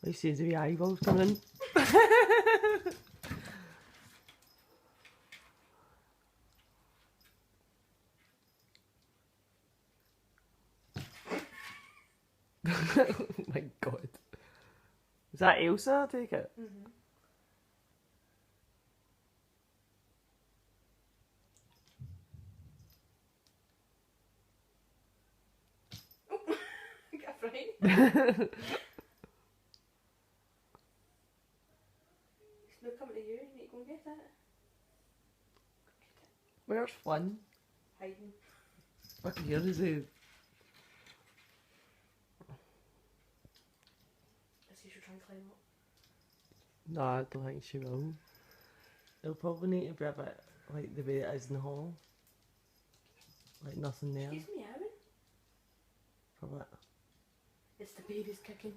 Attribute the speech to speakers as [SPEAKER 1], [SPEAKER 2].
[SPEAKER 1] He says the eyeballs coming in. Oh my god. Is that Elsa, I take it?
[SPEAKER 2] Mm-hmm. Oh, get a fright. It's not coming to you, you need to go and get it.
[SPEAKER 1] Where's Flynn?
[SPEAKER 2] Hiding.
[SPEAKER 1] Fuck here is he?
[SPEAKER 2] Is he should try and climb up?
[SPEAKER 1] No, I don't think she will. It'll probably need to be a bit like the way it is in the hall. Like nothing there.
[SPEAKER 2] Excuse me, Aaron.
[SPEAKER 1] For what?
[SPEAKER 2] It's the baby's kicking.